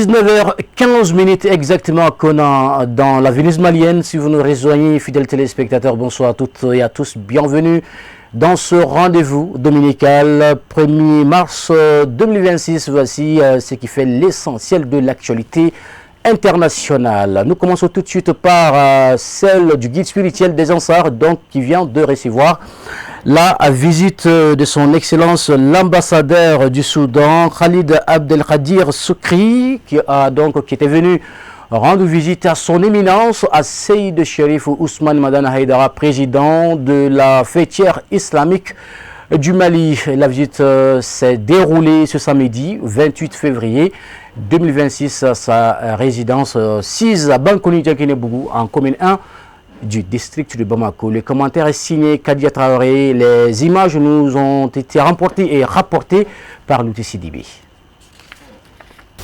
19h15 exactement qu'on a dans la Venise malienne. Si vous nous rejoignez, fidèles téléspectateurs, bonsoir à toutes et à tous. Bienvenue dans ce rendez-vous dominical 1er mars 2026. Voici ce qui fait l'essentiel de l'actualité internationale. Nous commençons tout de suite par celle du guide spirituel des Ansars, donc qui vient de recevoir la visite de son excellence l'ambassadeur du Soudan, Khalid Abdelkadir Soukri, qui était venu rendre visite à son éminence, à Seyd Cherif Ousmane Madani Haïdara, président de la fêtière islamique du Mali. La visite s'est déroulée ce samedi 28 février 2026 à sa résidence 6 à Bankoni Diakinebougou, en commune 1 du district de Bamako. Le commentaire est signé Kadia Traoré. Les images nous ont été rapportées par Louti Sidibi.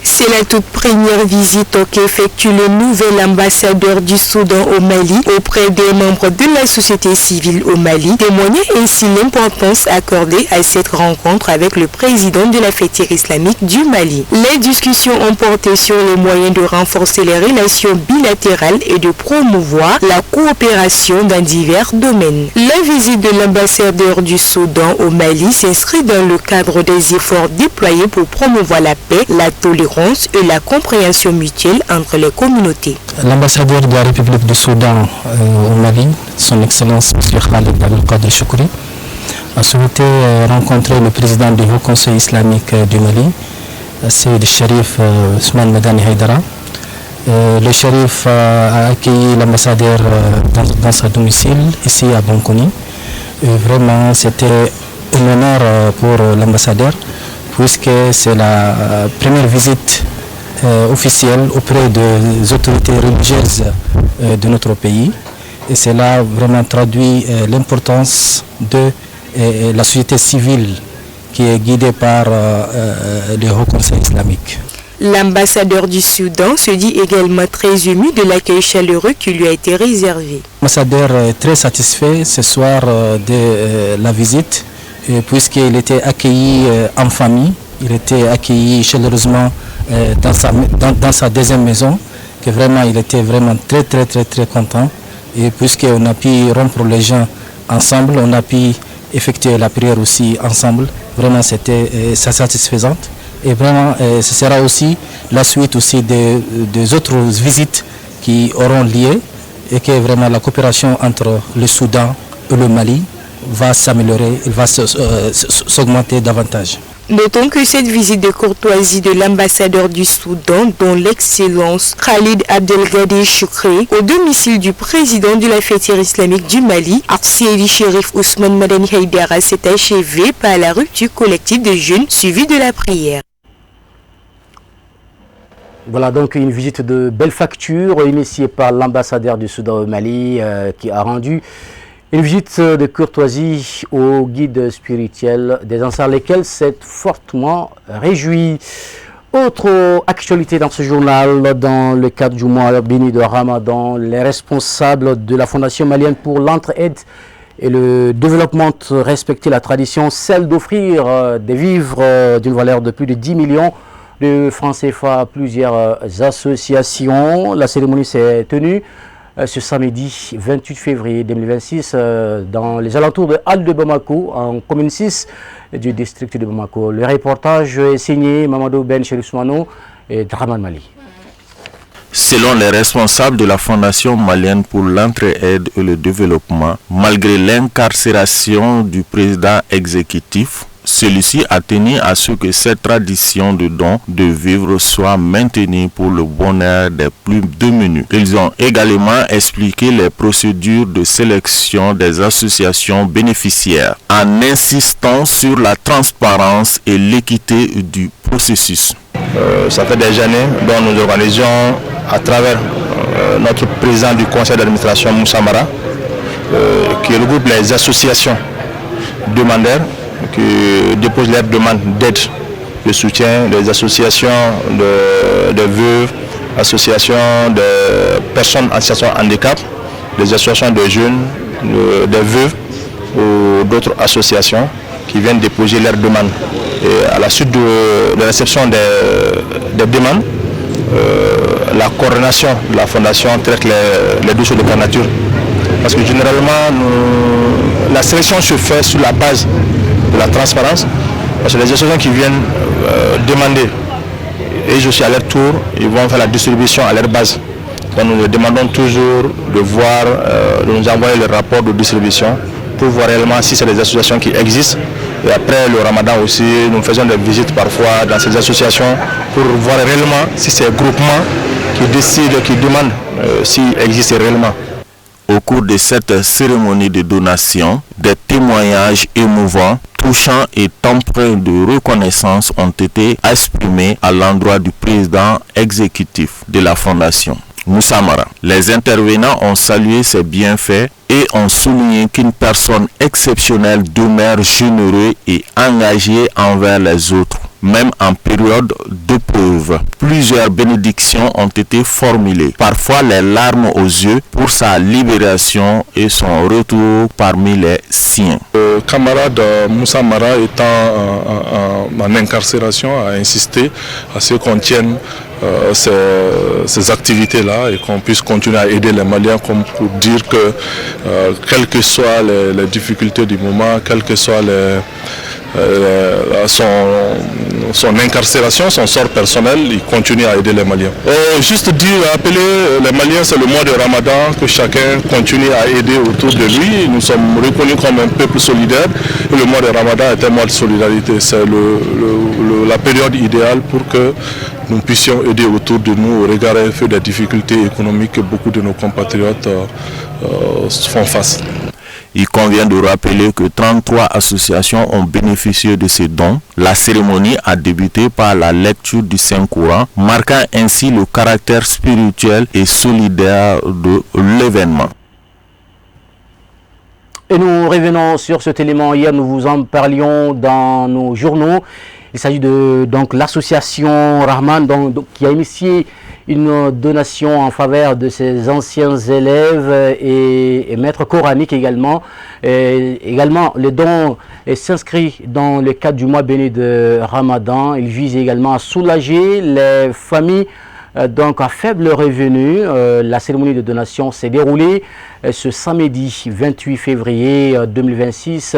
C'est la toute première visite qu'effectue le nouvel ambassadeur du Soudan au Mali auprès des membres de la société civile au Mali, témoignant ainsi l'importance accordée à cette rencontre avec le président de la fêtière islamique du Mali. Les discussions ont porté sur les moyens de renforcer les relations bilatérales et de promouvoir la coopération dans divers domaines. La visite de l'ambassadeur du Soudan au Mali s'inscrit dans le cadre des efforts déployés pour promouvoir la paix, la tolérance et la compréhension mutuelle entre les communautés. L'ambassadeur de la République du Soudan au Mali, son Excellence M. Khalid Abdelkadir Soukri, a souhaité rencontrer le président du Haut Conseil islamique du Mali, Seyd Cherif Ousmane Madani Haïdara. Le shérif a accueilli l'ambassadeur dans sa domicile, ici à Bankoni. Vraiment, c'était un honneur pour l'ambassadeur, puisque c'est la première visite officielle auprès des autorités religieuses de notre pays. Et cela vraiment traduit l'importance de la société civile qui est guidée par le Haut Conseil islamique. L'ambassadeur du Soudan se dit également très ému de l'accueil chaleureux qui lui a été réservé. L'ambassadeur est très satisfait ce soir de la visite, puisqu'il était accueilli en famille, il était accueilli chaleureusement dans sa deuxième maison, que vraiment il était vraiment très content. Et puisqu'on a pu rompre les gens ensemble, on a pu effectuer la prière aussi ensemble, vraiment c'était satisfaisante. Et vraiment ce sera aussi la suite aussi des autres visites qui auront lieu, et que vraiment la coopération entre le Soudan et le Mali va s'améliorer, il va s'augmenter davantage. Notons que cette visite de courtoisie de l'ambassadeur du Soudan, dont l'excellence Khalid Abdelkadir Soukri, au domicile du président de la fêtière islamique du Mali, Seyd Cherif Ousmane Madani Haïdara, s'est achevée par la rupture collective de jeûne suivie de la prière. Voilà donc une visite de belle facture initiée par l'ambassadeur du Soudan au Mali qui a rendu une visite de courtoisie au guide spirituel des Ansars, lesquels s'est fortement réjoui. Autre actualité dans ce journal, dans le cadre du mois béni de Ramadan, les responsables de la Fondation malienne pour l'entraide et le développement respecter la tradition, celle d'offrir des vivres d'une valeur de plus de 10 millions de francs CFA à plusieurs associations. La cérémonie s'est tenue ce samedi 28 février 2026 dans les alentours de Halle de Bamako, en commune 6 du district de Bamako. Le reportage est signé Mamadou Ben Cherismano et Draman Mali. Selon les responsables de la Fondation malienne pour l'entraide et le développement, malgré l'incarcération du président exécutif, celui-ci a tenu à ce que cette tradition de don de vivre soit maintenue pour le bonheur des plus démunis. Ils ont également expliqué les procédures de sélection des associations bénéficiaires en insistant sur la transparence et l'équité du processus. Ça fait des années dont nous organisons à travers notre président du conseil d'administration Moussa Mara, qui regroupe les associations demandeurs qui déposent leurs demandes d'aide, de soutien, des associations de veuves, associations de personnes en situation de handicap, des associations de jeunes, des veuves ou d'autres associations qui viennent déposer leurs demandes. Et à la suite de la réception des demandes, la coordination de la fondation traite les dossiers de nature. Parce que généralement, la sélection se fait sur la base de la transparence. Parce que les associations qui viennent demander, et je suis à leur tour, ils vont faire la distribution à leur base. Donc nous leur demandons toujours de voir, de nous envoyer le rapport de distribution pour voir réellement si c'est des associations qui existent. Et après le ramadan aussi, nous faisons des visites parfois dans ces associations pour voir réellement si c'est un groupement qui décide, qui demande s'il existe réellement. Au cours de cette cérémonie de donation, des témoignages émouvants, touchants et empreints de reconnaissance ont été exprimés à l'endroit du président exécutif de la fondation, Moussa Mara. Les intervenants ont salué ses bienfaits et ont souligné qu'une personne exceptionnelle demeure généreuse et engagée envers les autres, même en période d'épreuve. Plusieurs bénédictions ont été formulées, parfois les larmes aux yeux, pour sa libération et son retour parmi les siens. Le camarade Moussa Mara étant en incarcération a insisté à ce qu'on tienne ces activités-là et qu'on puisse continuer à aider les Maliens, comme pour dire que quelles que soient les difficultés du moment, quelles que soient son incarcération, son sort personnel, il continue à aider les Maliens. Juste dire, appeler les Maliens, c'est le mois de Ramadan, que chacun continue à aider autour de lui. Nous sommes reconnus comme un peuple solidaire et le mois de Ramadan est un mois de solidarité. C'est la période idéale pour que nous puissions aider autour de nous au regard un peu des difficultés économiques que beaucoup de nos compatriotes font face. Il convient de rappeler que 33 associations ont bénéficié de ces dons. La cérémonie a débuté par la lecture du Saint-Coran, marquant ainsi le caractère spirituel et solidaire de l'événement. Et nous revenons sur cet élément. Hier, nous vous en parlions dans nos journaux. Il s'agit de l'association Rahman qui a initié une donation en faveur de ses anciens élèves et maîtres coraniques également. Également, le don s'inscrit dans le cadre du mois béni de Ramadan. Il vise également à soulager les familles donc à faible revenu. La cérémonie de donation s'est déroulée ce samedi 28 février 2026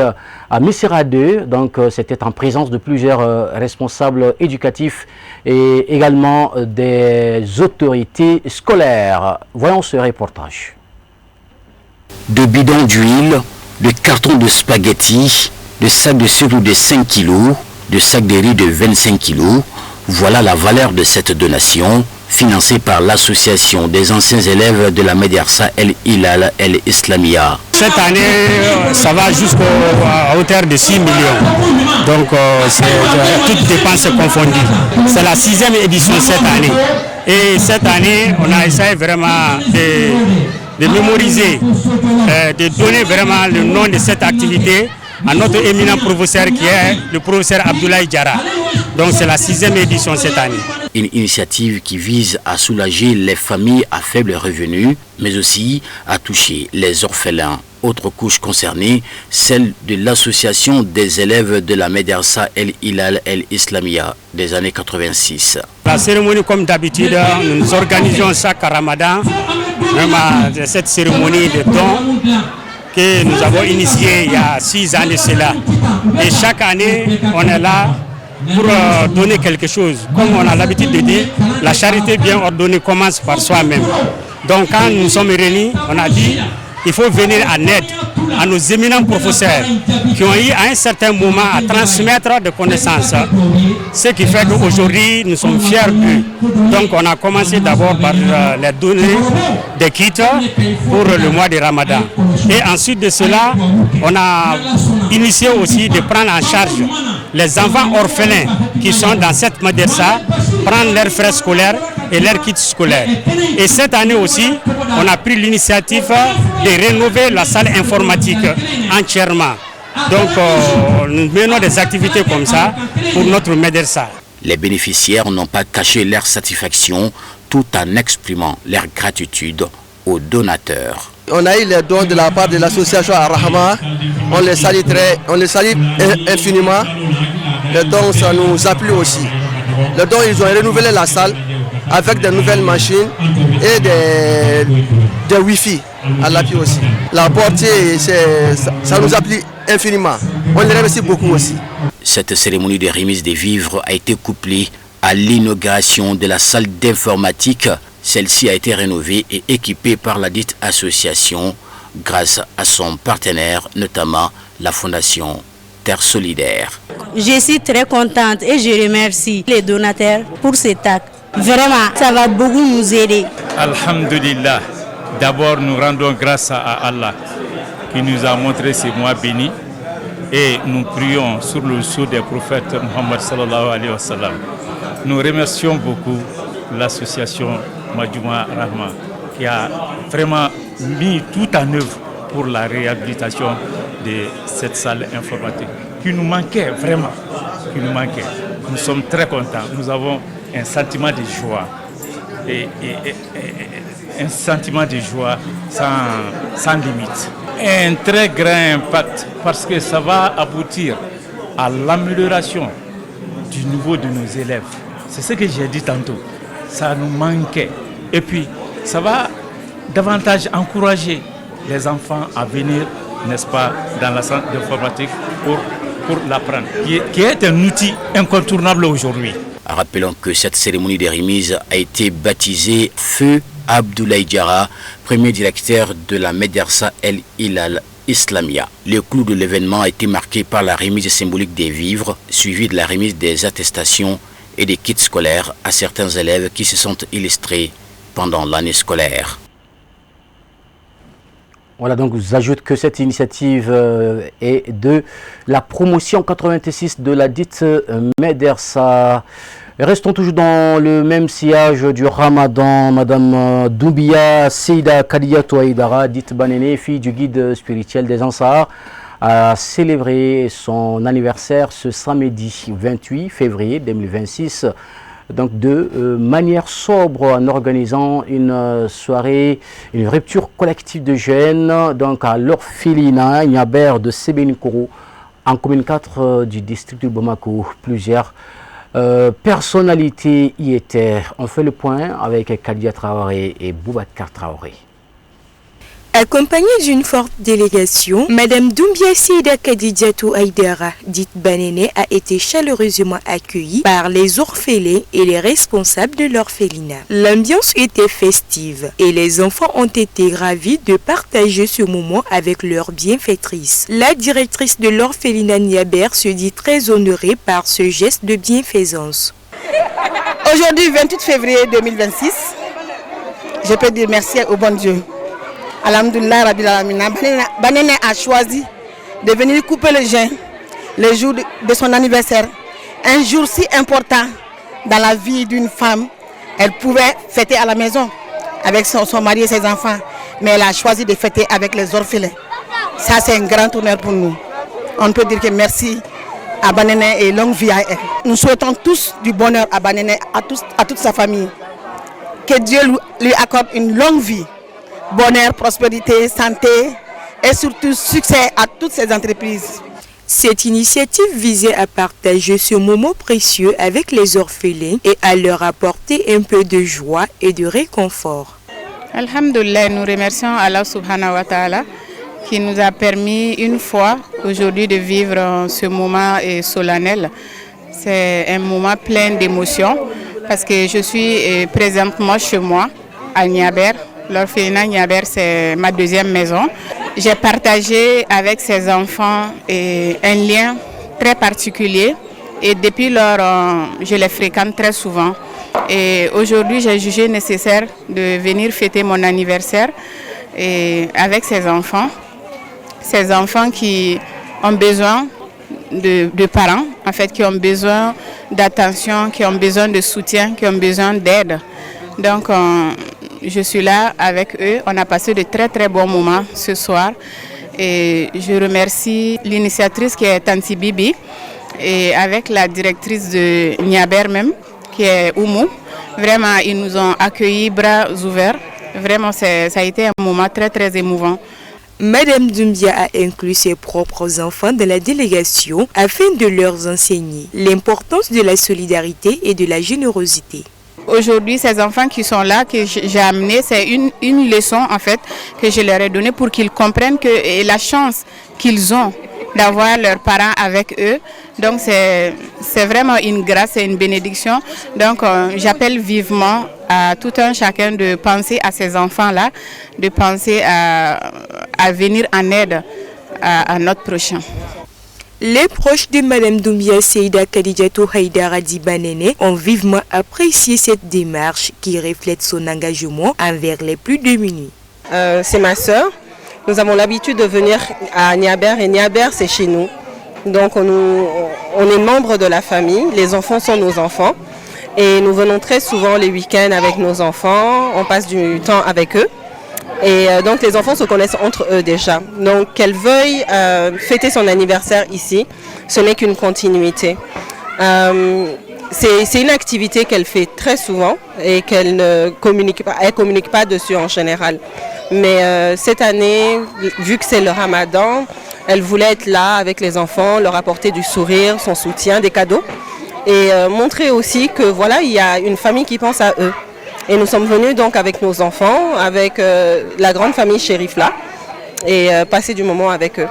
à Missira 2. Donc c'était en présence de plusieurs responsables éducatifs et également des autorités scolaires. Voyons ce reportage. De bidons d'huile, de cartons de spaghettis, de sacs de sucre de 5 kg, de sacs de riz de 25 kg, voilà la valeur de cette donation financée par l'association des anciens élèves de la Médersa El Hilal El Islamia. Cette année, ça va jusqu'à hauteur de 6 millions. Donc, c'est toutes dépenses confondues. C'est la 6e édition cette année. Et cette année, on a essayé vraiment de mémoriser, de donner vraiment le nom de cette activité à notre éminent professeur qui est le professeur Abdoulaye Diarra. Donc c'est la 6e édition cette année. Une initiative qui vise à soulager les familles à faible revenu, mais aussi à toucher les orphelins. Autre couche concernée, celle de l'association des élèves de la Médersa El Hilal El Islamia des années 86. La cérémonie, comme d'habitude, nous organisons chaque Ramadan, même à cette cérémonie de dons que nous avons initiée il y a 6 ans de cela. Et chaque année, on est là pour donner quelque chose. Comme on a l'habitude de dire, la charité bien ordonnée commence par soi-même. Donc quand nous sommes réunis, on a dit il faut venir en aide à nos éminents professeurs qui ont eu à un certain moment à transmettre des connaissances. Ce qui fait qu'aujourd'hui, nous sommes fiers d'eux. Donc on a commencé d'abord par les donner des kits pour le mois de Ramadan. Et ensuite de cela, on a initié aussi de prendre en charge les enfants orphelins qui sont dans cette madrasa, prendre leurs frais scolaires et leurs kits scolaires. Et cette année aussi, on a pris l'initiative de rénover la salle informatique entièrement. Donc, nous menons des activités comme ça pour notre madrasa. Les bénéficiaires n'ont pas caché leur satisfaction tout en exprimant leur gratitude aux donateurs. On a eu les dons de la part de l'association Ar-Rahma. On les salue infiniment. Les dons, ça nous a plu aussi. Les dons, ils ont renouvelé la salle. avec de nouvelles machines et des Wi-Fi à l'appui aussi. La portée, ça nous appuie infiniment. On les remercie beaucoup aussi. Cette cérémonie de remise des vivres a été couplée à l'inauguration de la salle d'informatique. Celle-ci a été rénovée et équipée par la dite association grâce à son partenaire, notamment la Fondation Terre Solidaire. Je suis très contente et je remercie les donateurs pour cet acte. Vraiment, ça va beaucoup nous aider. Alhamdulillah. D'abord, nous rendons grâce à Allah qui nous a montré ces mois bénis et nous prions sur le sceau des prophètes Muhammad sallallahu alayhi wa sallam. Nous remercions beaucoup l'association Majouma Rahma qui a vraiment mis tout en œuvre pour la réhabilitation de cette salle informatique qui nous manquait vraiment, Nous sommes très contents, nous avons un sentiment de joie et un sentiment de joie sans limite. Un très grand impact parce que ça va aboutir à l'amélioration du niveau de nos élèves. C'est ce que j'ai dit tantôt. Ça nous manquait. Et puis, ça va davantage encourager les enfants à venir, n'est-ce pas, dans la salle d'informatique pour l'apprendre, qui est un outil incontournable aujourd'hui. Rappelons que cette cérémonie de remise a été baptisée Feu Abdoulaye Diarra, premier directeur de la Médersa El Hilal Islamia. Le clou de l'événement a été marqué par la remise symbolique des vivres, suivie de la remise des attestations et des kits scolaires à certains élèves qui se sont illustrés pendant l'année scolaire. Voilà, donc j'ajoute que cette initiative est de la promotion 86 de la dite Médersa. Restons toujours dans le même sillage du Ramadan. Madame Doumbia Seida Kadiatou Aïdara, dite Banene, fille du guide spirituel des Ansar, a célébré son anniversaire ce samedi 28 février 2026. Donc de manière sobre en organisant une soirée, une rupture collective de jeunes donc à l'orphelinat Niaber de Sébenikoro en commune 4 du district de Bamako. Plusieurs personnalités y étaient. On fait le point avec Kadia Traoré et Boubacar Traoré. Accompagnée d'une forte délégation, Madame Doumbia Seida Kadidiatou Aïdara, dite Banene, a été chaleureusement accueillie par les orphelins et les responsables de l'orphelinat. L'ambiance était festive et les enfants ont été ravis de partager ce moment avec leur bienfaitrice. La directrice de l'orphelinat Niaber se dit très honorée par ce geste de bienfaisance. Aujourd'hui, 28 février 2026, je peux dire merci au bon Dieu. Alhamdulillah Rabbil Alamina, Banene a choisi de venir couper le jeûne le jour de son anniversaire. Un jour si important dans la vie d'une femme. Elle pouvait fêter à la maison avec son mari et ses enfants, mais elle a choisi de fêter avec les orphelins. Ça, c'est un grand honneur pour nous. On peut dire que merci à Banene et longue vie à elle. Nous souhaitons tous du bonheur à Banene, à toute sa famille. Que Dieu lui accorde une longue vie. Bonheur, prospérité, santé et surtout succès à toutes ces entreprises. Cette initiative visait à partager ce moment précieux avec les orphelins et à leur apporter un peu de joie et de réconfort. Alhamdulillah, nous remercions Allah subhanahu wa ta'ala qui nous a permis une fois aujourd'hui de vivre ce moment solennel. C'est un moment plein d'émotions parce que je suis présentement chez moi à Niaber. L'orphelinat Niaber, c'est ma deuxième maison. J'ai partagé avec ces enfants un lien très particulier et depuis lors, je les fréquente très souvent. Et aujourd'hui, j'ai jugé nécessaire de venir fêter mon anniversaire avec ces enfants qui ont besoin de parents, en fait, qui ont besoin d'attention, qui ont besoin de soutien, qui ont besoin d'aide. Donc, je suis là avec eux. On a passé de très très bons moments ce soir. Et je remercie l'initiatrice qui est Tanti Bibi et avec la directrice de Niaber même, qui est Oumou. Vraiment, ils nous ont accueillis bras ouverts. Vraiment, ça a été un moment très très émouvant. Madame Doumbia a inclus ses propres enfants dans la délégation afin de leur enseigner l'importance de la solidarité et de la générosité. Aujourd'hui, ces enfants qui sont là, que j'ai amenés, c'est une leçon en fait que je leur ai donnée pour qu'ils comprennent que la chance qu'ils ont d'avoir leurs parents avec eux. Donc c'est vraiment une grâce et une bénédiction. Donc j'appelle vivement à tout un chacun de penser à ces enfants-là, de penser à venir en aide à notre prochain. Les proches de Mme Doumbia Seyda Khadijatou Haïdara Dibanene ont vivement apprécié cette démarche qui reflète son engagement envers les plus démunis. C'est ma sœur. Nous avons l'habitude de venir à Niaber et Niaber c'est chez nous. Donc on est membres de la famille, les enfants sont nos enfants et nous venons très souvent les week-ends avec nos enfants, on passe du temps avec eux. Et donc les enfants se connaissent entre eux déjà. Donc qu'elle veuille fêter son anniversaire ici, ce n'est qu'une continuité. C'est une activité qu'elle fait très souvent et qu'elle ne communique pas dessus en général. Mais cette année, vu que c'est le Ramadan, elle voulait être là avec les enfants, leur apporter du sourire, son soutien, des cadeaux et montrer aussi que voilà, il y a une famille qui pense à eux. Et nous sommes venus donc avec nos enfants, avec la grande famille Chérif là, et passer du moment avec eux.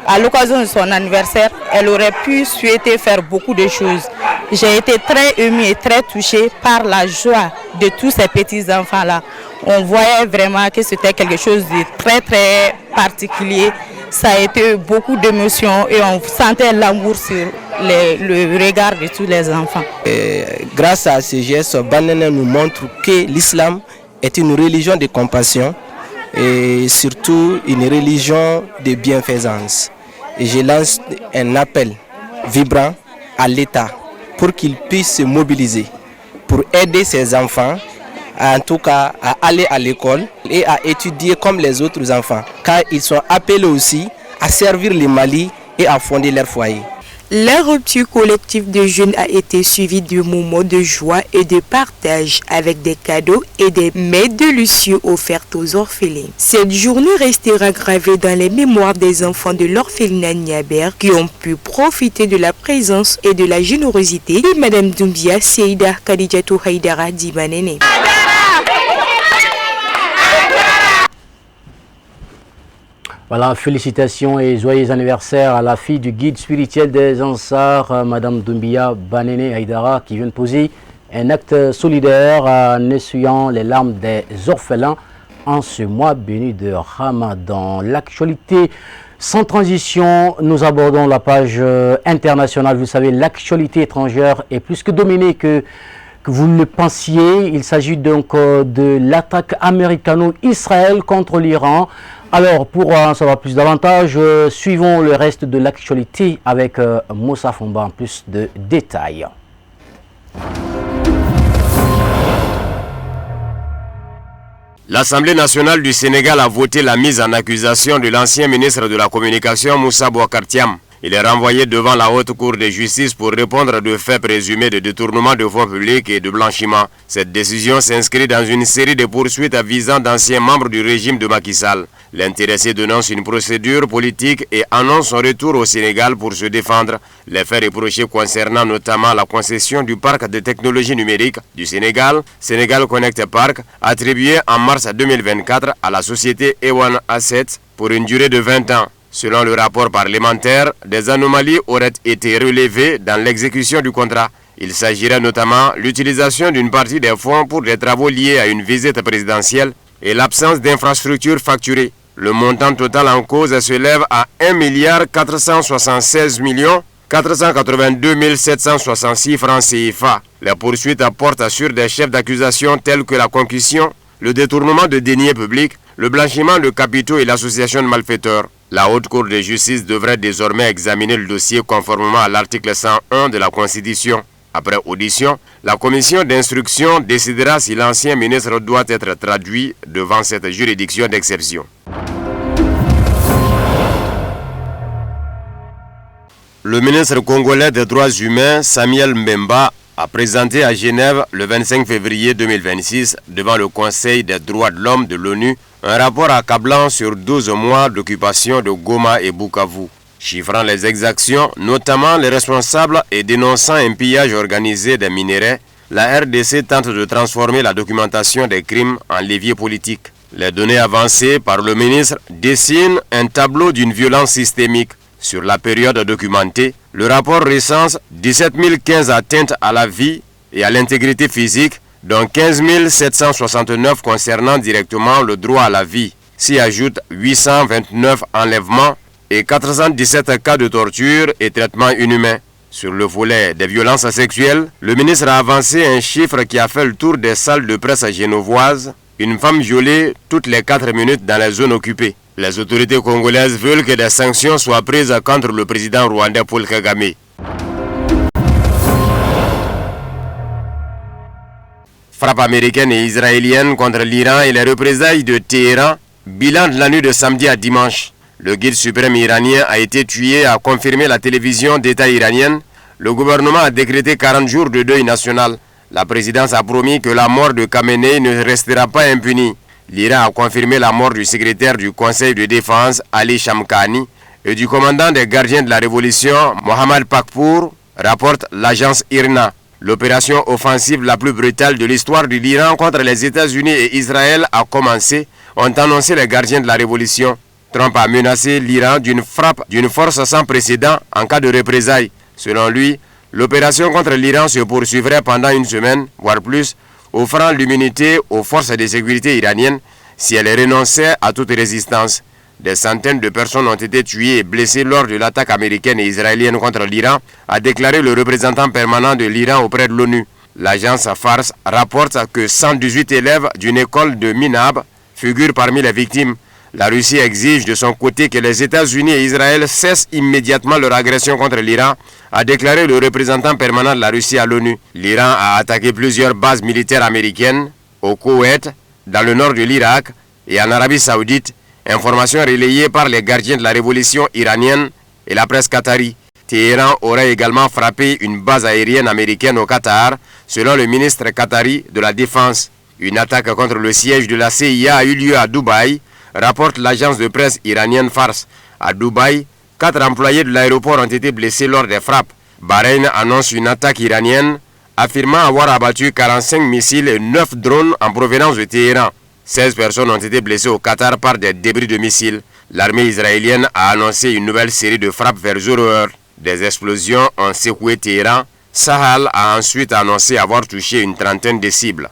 À l'occasion de son anniversaire, elle aurait pu souhaiter faire beaucoup de choses. J'ai été très émue et très touchée par la joie de tous ces petits-enfants-là. On voyait vraiment que c'était quelque chose de très très particulier. Ça a été beaucoup d'émotions et on sentait l'amour sur le regard de tous les enfants. Grâce à ces gestes, Banene nous montre que l'islam est une religion de compassion et surtout une religion de bienfaisance. Et je lance un appel vibrant à l'État pour qu'il puisse se mobiliser pour aider ses enfants, en tout cas à aller à l'école et à étudier comme les autres enfants, car ils sont appelés aussi à servir le Mali et à fonder leur foyer. La rupture collective de jeunes a été suivie de moments de joie et de partage avec des cadeaux et des mets délicieux offertes aux orphelins. Cette journée restera gravée dans les mémoires des enfants de l'orphelinat Niaber qui ont pu profiter de la présence et de la générosité de Mme Doumbia Seyda Khadijatou Haïdara Dibanene. Voilà, félicitations et joyeux anniversaire à la fille du guide spirituel des Ansars, Mme Doumbia Banene Haïdara, qui vient de poser un acte solidaire en essuyant les larmes des orphelins en ce mois béni de Ramadan. L'actualité sans transition, nous abordons la page internationale. Vous savez, l'actualité étrangère est plus que dominée que vous ne le pensiez. Il s'agit donc de l'attaque américano-israël contre l'Iran. Alors, pour en savoir plus davantage, suivons le reste de l'actualité avec Moussa Fomba en plus de détails. L'Assemblée nationale du Sénégal a voté la mise en accusation de l'ancien ministre de la Communication Moussa Bocar Thiam. Il est renvoyé devant la Haute Cour de justice pour répondre de faits présumés de détournement de fonds publics et de blanchiment. Cette décision s'inscrit dans une série de poursuites visant d'anciens membres du régime de Macky Sall. L'intéressé dénonce une procédure politique et annonce son retour au Sénégal pour se défendre. Les faits reprochés concernant notamment la concession du parc de technologie numérique du Sénégal, Sénégal Connect Park, attribué en mars 2024 à la société Ewan Assets pour une durée de 20 ans. Selon le rapport parlementaire, des anomalies auraient été relevées dans l'exécution du contrat. Il s'agirait notamment de l'utilisation d'une partie des fonds pour des travaux liés à une visite présidentielle et l'absence d'infrastructures facturées. Le montant total en cause s'élève à 1 476 482 766 francs CFA. Les poursuites portent sur des chefs d'accusation tels que la concussion, le détournement de deniers publics, le blanchiment de capitaux et l'association de malfaiteurs. La Haute Cour de justice devrait désormais examiner le dossier conformément à l'article 101 de la Constitution. Après audition, la commission d'instruction décidera si l'ancien ministre doit être traduit devant cette juridiction d'exception. Le ministre congolais des droits humains, Samuel Mbemba, a présenté à Genève le 25 février 2026 devant le Conseil des droits de l'homme de l'ONU un rapport accablant sur 12 mois d'occupation de Goma et Bukavu, chiffrant les exactions, notamment les responsables et dénonçant un pillage organisé des minerais, la RDC tente de transformer la documentation des crimes en levier politique. Les données avancées par le ministre dessinent un tableau d'une violence systémique. Sur la période documentée, le rapport recense 17 015 atteintes à la vie et à l'intégrité physique, dont 15 769 concernant directement le droit à la vie. S'y ajoutent 829 enlèvements et 417 cas de torture et traitements inhumains. Sur le volet des violences sexuelles, le ministre a avancé un chiffre qui a fait le tour des salles de presse genevoises. Une femme violée toutes les 4 minutes dans les zones occupées. Les autorités congolaises veulent que des sanctions soient prises contre le président rwandais Paul Kagame. Frappe américaine et israélienne contre l'Iran et les représailles de Téhéran. Bilan de la nuit de samedi à dimanche. Le guide suprême iranien a été tué, a confirmé la télévision d'État iranienne. Le gouvernement a décrété 40 jours de deuil national. La présidence a promis que la mort de Khamenei ne restera pas impunie. L'Iran a confirmé la mort du secrétaire du Conseil de défense, Ali Shamkhani, et du commandant des gardiens de la révolution, Mohammad Pakpour, rapporte l'agence IRNA. L'opération offensive la plus brutale de l'histoire de l'Iran contre les États-Unis et Israël a commencé, ont annoncé les gardiens de la révolution. Trump a menacé l'Iran d'une frappe d'une force sans précédent en cas de représailles. Selon lui, l'opération contre l'Iran se poursuivrait pendant une semaine, voire plus, offrant l'immunité aux forces de sécurité iraniennes si elles renonçaient à toute résistance. Des centaines de personnes ont été tuées et blessées lors de l'attaque américaine et israélienne contre l'Iran, a déclaré le représentant permanent de l'Iran auprès de l'ONU. L'agence Fars rapporte que 118 élèves d'une école de Minab figurent parmi les victimes. La Russie exige de son côté que les États-Unis et Israël cessent immédiatement leur agression contre l'Iran, a déclaré le représentant permanent de la Russie à l'ONU. L'Iran a attaqué plusieurs bases militaires américaines au Koweït, dans le nord de l'Irak et en Arabie Saoudite, information relayée par les gardiens de la révolution iranienne et la presse qatari. Téhéran aurait également frappé une base aérienne américaine au Qatar, selon le ministre qatari de la Défense. Une attaque contre le siège de la CIA a eu lieu à Dubaï, rapporte l'agence de presse iranienne Fars. À Dubaï, 4 employés de l'aéroport ont été blessés lors des frappes. Bahreïn annonce une attaque iranienne, affirmant avoir abattu 45 missiles et 9 drones en provenance de Téhéran. 16 personnes ont été blessées au Qatar par des débris de missiles. L'armée israélienne a annoncé une nouvelle série de frappes vers 0 heure. Des explosions ont secoué Téhéran. Sahel a ensuite annoncé avoir touché une trentaine de cibles.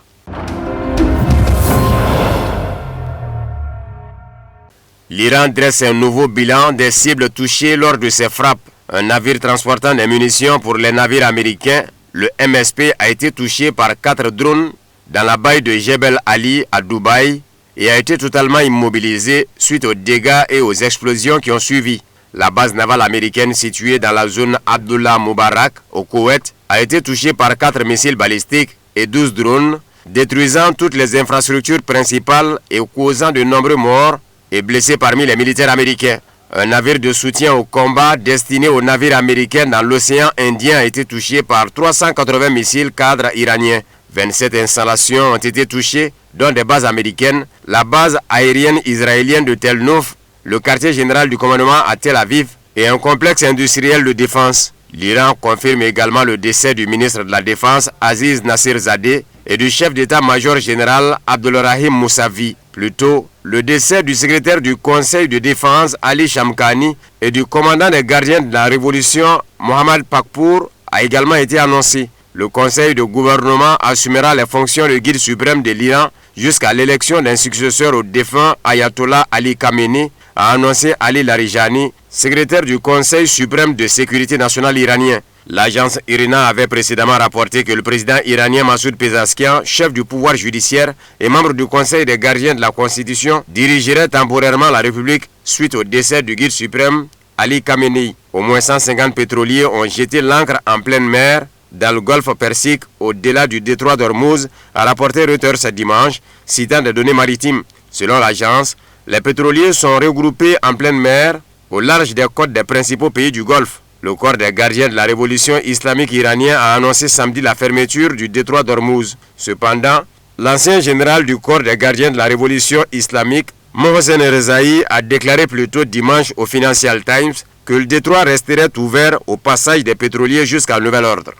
L'Iran dresse un nouveau bilan des cibles touchées lors de ces frappes. Un navire transportant des munitions pour les navires américains, le MSP, a été touché par 4 drones dans la baie de Jebel Ali à Dubaï et a été totalement immobilisé suite aux dégâts et aux explosions qui ont suivi. La base navale américaine située dans la zone Abdullah Mubarak au Koweït a été touchée par 4 missiles balistiques et 12 drones, détruisant toutes les infrastructures principales et causant de nombreux morts et blessés parmi les militaires américains. Un navire de soutien au combat destiné aux navires américains dans l'océan Indien a été touché par 380 missiles cadres iraniens. 27 installations ont été touchées, dont des bases américaines, la base aérienne israélienne de Tel Nof, le quartier général du commandement à Tel Aviv et un complexe industriel de défense. L'Iran confirme également le décès du ministre de la Défense Aziz Nassirzadeh et du chef d'état-major général Abdulrahim Moussavi. Plus tôt, le décès du secrétaire du Conseil de défense Ali Shamkhani et du commandant des gardiens de la révolution Mohammad Pakpour a également été annoncé. Le Conseil de gouvernement assumera les fonctions de guide suprême de l'Iran jusqu'à l'élection d'un successeur au défunt Ayatollah Ali Khamenei, a annoncé Ali Larijani, secrétaire du Conseil suprême de sécurité nationale iranien. L'agence IRNA avait précédemment rapporté que le président iranien Massoud Pezeshkian, chef du pouvoir judiciaire et membre du Conseil des gardiens de la Constitution, dirigerait temporairement la République suite au décès du guide suprême Ali Khamenei. Au moins 150 pétroliers ont jeté l'ancre en pleine mer dans le golfe Persique au-delà du détroit d'Ormuz, a rapporté Reuters ce dimanche, citant des données maritimes. Selon l'agence, les pétroliers sont regroupés en pleine mer au large des côtes des principaux pays du Golfe. Le corps des gardiens de la révolution islamique iranien a annoncé samedi la fermeture du détroit d'Ormuz. Cependant, l'ancien général du corps des gardiens de la révolution islamique, Mohsen Rezaï, a déclaré plus tôt dimanche au Financial Times que le détroit resterait ouvert au passage des pétroliers jusqu'à nouvel ordre.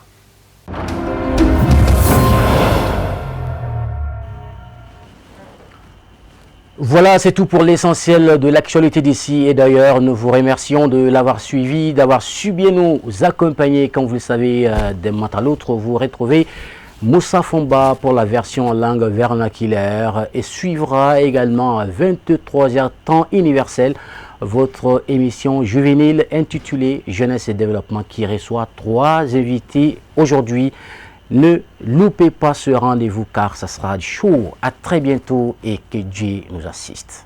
Voilà, c'est tout pour l'essentiel de l'actualité d'ici et d'ailleurs. Nous vous remercions de l'avoir suivi, d'avoir su bien nous accompagner. Comme vous le savez, d'un moment à l'autre, vous retrouvez Moussa Fomba pour la version en langue vernaculaire et suivra également à 23h temps universel votre émission juvénile intitulée Jeunesse et Développement qui reçoit 3 invités aujourd'hui. Ne loupez pas ce rendez-vous car ça sera chaud. À très bientôt et que Dieu nous assiste.